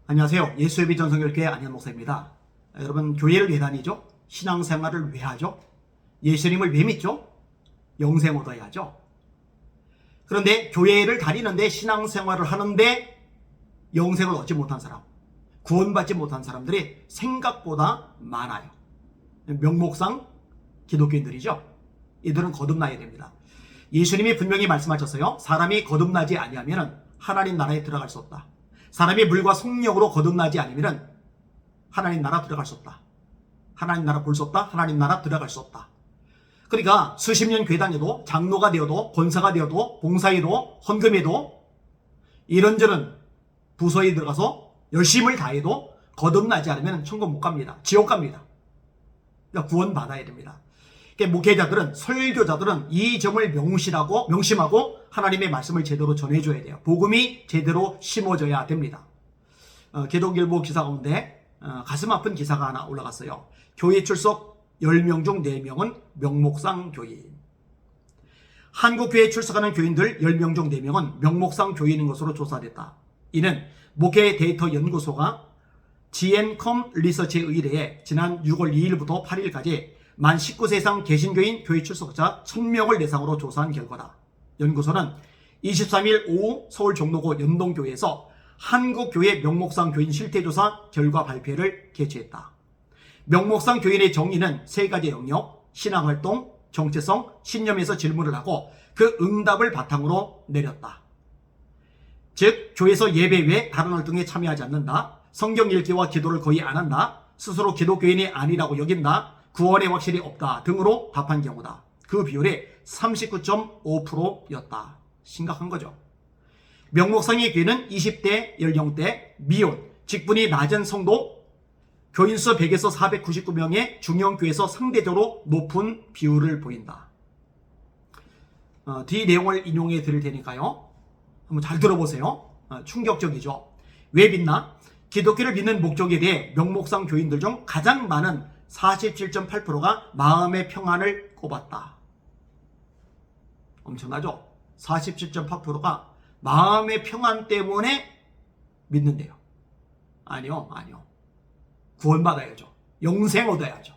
안녕하세요. 예수예비 전성결교회 안현 목사입니다. 여러분, 교회를 왜 다니죠? 신앙생활을 왜 하죠? 예수님을 왜 믿죠? 영생 얻어야죠. 그런데 교회를 다니는데 신앙생활을 하는데 영생을 얻지 못한 사람, 구원받지 못한 사람들이 생각보다 많아요. 명목상 기독교인들이죠. 이들은 거듭나야 됩니다. 예수님이 분명히 말씀하셨어요. 사람이 거듭나지 아니하면 하나님 나라에 들어갈 수 없다. 사람이 물과 성령으로 거듭나지 않으면 하나님 나라 들어갈 수 없다. 하나님 나라 볼 수 없다. 하나님 나라 들어갈 수 없다. 그러니까 수십 년 교회 다녀도 장로가 되어도 권사가 되어도 봉사해도 헌금해도 이런저런 부서에 들어가서 열심을 다해도 거듭나지 않으면 천국 못 갑니다. 지옥 갑니다. 그러니까 구원 받아야 됩니다. 그러니까 목회자들은, 설교자들은 이 점을 명심하고 하나님의 말씀을 제대로 전해줘야 돼요. 복음이 제대로 심어져야 됩니다. 개독일보 기사 가운데 가슴 아픈 기사가 하나 올라갔어요. 교회 출석 10명 중 4명은 명목상 교인. 한국교회에 출석하는 교인들 10명 중 4명은 명목상 교인인 것으로 조사됐다. 이는 목회 데이터 연구소가 GNCOM 리서치에 의뢰해 지난 6월 2일부터 8일까지 만 19세 이상 개신교인 교회 출석자 1000명을 대상으로 조사한 결과다. 연구소는 23일 오후 서울 종로구 연동교회에서 한국교회 명목상 교인 실태조사 결과 발표를 개최했다. 명목상 교인의 정의는 3가지 영역, 신앙활동, 정체성, 신념에서 질문을 하고 그 응답을 바탕으로 내렸다. 즉, 교회에서 예배 외 다른 활동에 참여하지 않는다. 성경 읽기와 기도를 거의 안 한다. 스스로 기독교인이 아니라고 여긴다. 구원에 확실히 없다 등으로 답한 경우다. 그 비율이 39.5%였다. 심각한 거죠. 명목상의 교회는 20대 연령대, 미혼, 직분이 낮은 성도, 교인수 100에서 499명의 중형교회에서 상대적으로 높은 비율을 보인다. 뒤 내용을 인용해 드릴 테니까요. 한번 잘 들어보세요. 충격적이죠. 왜 믿나? 기독교를 믿는 목적에 대해 명목상 교인들 중 가장 많은 47.8%가 마음의 평안을 꼽았다. 엄청나죠? 47.8%가 마음의 평안 때문에 믿는데요. 아니요. 구원받아야죠. 영생 얻어야죠.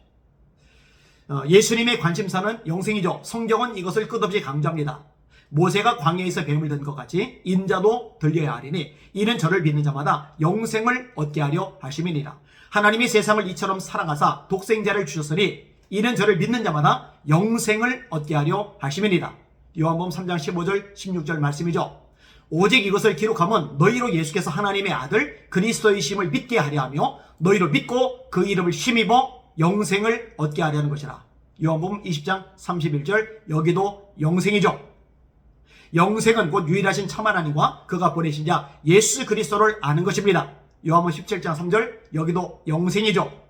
예수님의 관심사는 영생이죠. 성경은 이것을 끝없이 강조합니다. 모세가 광야에서 뱀을 든 것 같이 인자도 들려야 하리니 이는 저를 믿는 자마다 영생을 얻게 하려 하심이니라. 하나님이 세상을 이처럼 사랑하사 독생자를 주셨으니 이는 저를 믿는 자마다 영생을 얻게 하려 하심이니라. 요한복음 3장 15절 16절 말씀이죠. 오직 이것을 기록하면 너희로 예수께서 하나님의 아들 그리스도이심을 믿게 하려 하며 너희로 믿고 그 이름을 힘입어 영생을 얻게 하려는 것이라. 요한복음 20장 31절 여기도 영생이죠. 영생은 곧 유일하신 참 하나님과 그가 보내신 자 예수 그리스도를 아는 것입니다. 요한복음 17장 3절 여기도 영생이죠.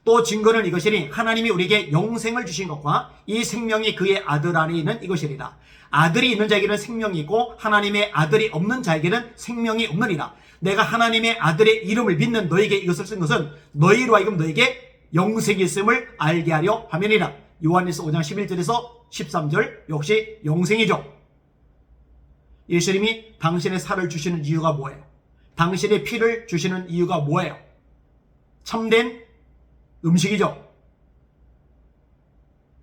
또 증거는 이것이니 하나님이 우리에게 영생을 주신 것과 이 생명이 그의 아들 안에 있는 이것이리라. 아들이 있는 자에게는 생명이 있고 하나님의 아들이 없는 자에게는 생명이 없느니라. 내가 하나님의 아들의 이름을 믿는 너에게 이것을 쓴 것은 너희로 하여금 너에게 영생이 있음을 알게 하려 함이니라. 요한일서 5장 11절에서 13절 역시 영생이죠. 예수님이 당신의 살을 주시는 이유가 뭐예요? 당신의 피를 주시는 이유가 뭐예요? 참된 음식이죠.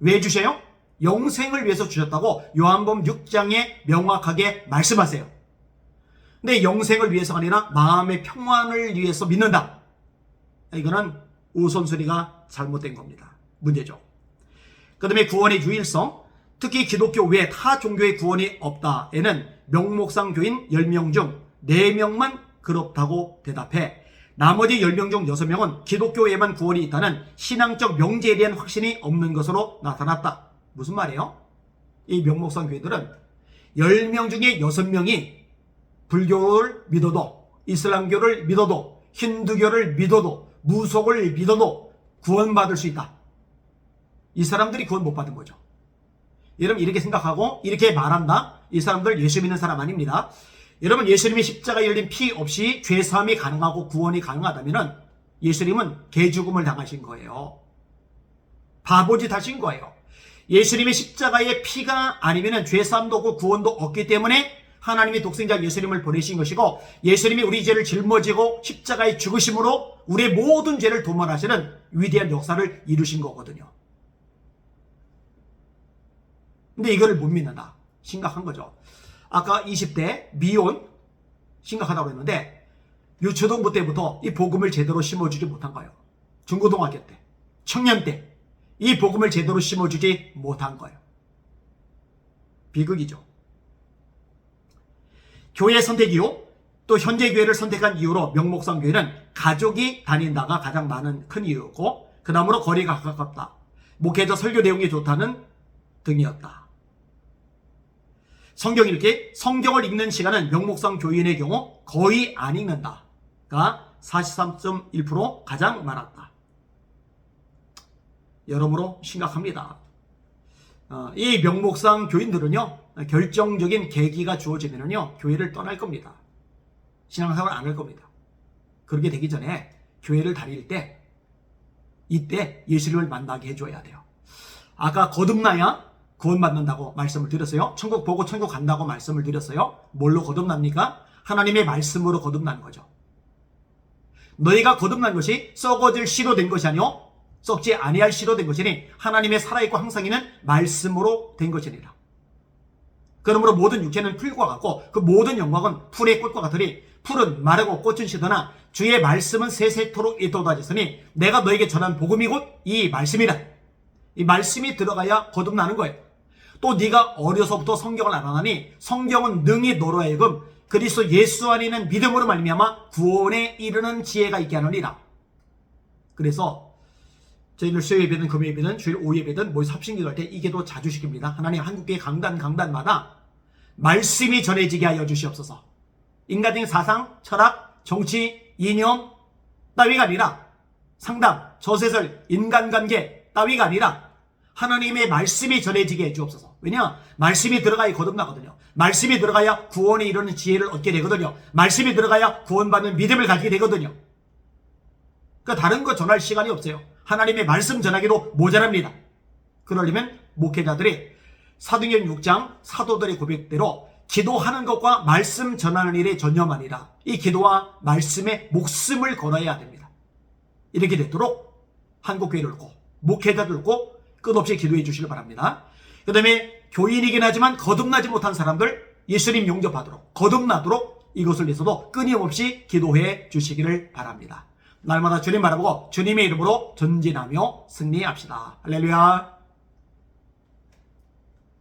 왜 주셔요? 영생을 위해서 주셨다고 요한복음 6장에 명확하게 말씀하세요. 근데 영생을 위해서가 아니라 마음의 평안을 위해서 믿는다. 이거는 우선순위가 잘못된 겁니다. 문제죠. 그 다음에 구원의 유일성, 특히 기독교 외 타 종교의 구원이 없다에는 명목상 교인 10명 중 4명만 그렇다고 대답해 나머지 10명 중 6명은 기독교에만 구원이 있다는 신앙적 명제에 대한 확신이 없는 것으로 나타났다. 무슨 말이에요? 이 명목상 교회들은 10명 중에 6명이 불교를 믿어도 이슬람교를 믿어도 힌두교를 믿어도 무속을 믿어도 구원받을 수 있다. 이 사람들이 구원 못 받은 거죠. 여러분 이렇게 생각하고 이렇게 말한다? 이 사람들 예수 믿는 사람 아닙니다. 여러분 예수님이 십자가에 열린 피 없이 죄사함이 가능하고 구원이 가능하다면 예수님은 개죽음을 당하신 거예요. 바보짓 하신 거예요. 예수님의 십자가의 피가 아니면 죄사함도 없고 구원도 없기 때문에 하나님이 독생자 예수님을 보내신 것이고 예수님이 우리 죄를 짊어지고 십자가에 죽으심으로 우리의 모든 죄를 도말하시는 위대한 역사를 이루신 거거든요. 근데 이거를 못 믿는다. 심각한 거죠. 아까 20대 미혼 심각하다고 했는데 유초등부 때부터 이 복음을 제대로 심어주지 못한 거예요. 중고등학교 때, 청년 때 이 복음을 제대로 심어주지 못한 거예요. 비극이죠. 교회 선택 이후 또 현재 교회를 선택한 이유로 명목상 교회는 가족이 다닌다가 가장 많은 큰 이유고 그 다음으로 거리가 가깝다. 목회자 설교 내용이 좋다는 등이었다. 성경 읽기, 성경을 읽는 시간은 명목상 교인의 경우 거의 안 읽는다가 43.1% 가장 많았다. 여러모로 심각합니다. 이 명목상 교인들은요, 결정적인 계기가 주어지면요, 교회를 떠날 겁니다. 신앙생활 안 할 겁니다. 그렇게 되기 전에 교회를 다닐 때, 이때 예수님을 만나게 해줘야 돼요. 아까 거듭나야 구원받는다고 말씀을 드렸어요. 천국 보고 천국 간다고 말씀을 드렸어요. 뭘로 거듭납니까? 하나님의 말씀으로 거듭나는 거죠. 너희가 거듭난 것이 썩어질 씨로 된 것이 아니요 썩지 아니할 씨로 된 것이니 하나님의 살아있고 항상 있는 말씀으로 된 것이니라. 그러므로 모든 육체는 풀과 같고 그 모든 영광은 풀의 꽃과 같으니 풀은 마르고 꽃은 시드나 주의 말씀은 세세토록 이토다지으니 내가 너에게 전한 복음이 곧 이 말씀이라. 이 말씀이 들어가야 거듭나는 거예요. 또 네가 어려서부터 성경을 알아나니 성경은 능히 너로 하여금 그리스도 예수 안에 있는 믿음으로 말미암아 구원에 이르는 지혜가 있게 하느니라. 그래서 저희는 수요 예배든 금요 예배든 주일 오후 예배든 모여서 합심기도할 때 이 기도 자주 시킵니다. 하나님 한국교회 강단마다 말씀이 전해지게 하여 주시옵소서. 인간적인 사상, 철학, 정치, 이념 따위가 아니라 상담, 저세설, 인간관계 따위가 아니라 하나님의 말씀이 전해지게 해주옵소서. 왜냐? 말씀이 들어가야 거듭나거든요. 말씀이 들어가야 구원에 이르는 지혜를 얻게 되거든요. 말씀이 들어가야 구원받는 믿음을 가지게 되거든요. 그러니까 다른 거 전할 시간이 없어요. 하나님의 말씀 전하기도 모자랍니다. 그러려면 목회자들이 사도행전 6장 사도들의 고백대로 기도하는 것과 말씀 전하는 일에 전념하니라. 이 기도와 말씀에 목숨을 걸어야 됩니다. 이렇게 되도록 한국교회를 놓고 목회자들 놓고 끝없이 기도해 주시길 바랍니다. 그 다음에 교인이긴 하지만 거듭나지 못한 사람들 예수님 용접하도록 거듭나도록 이것을 위해서도 끊임없이 기도해 주시기를 바랍니다. 날마다 주님 바라보고 주님의 이름으로 전진하며 승리합시다. 할렐루야.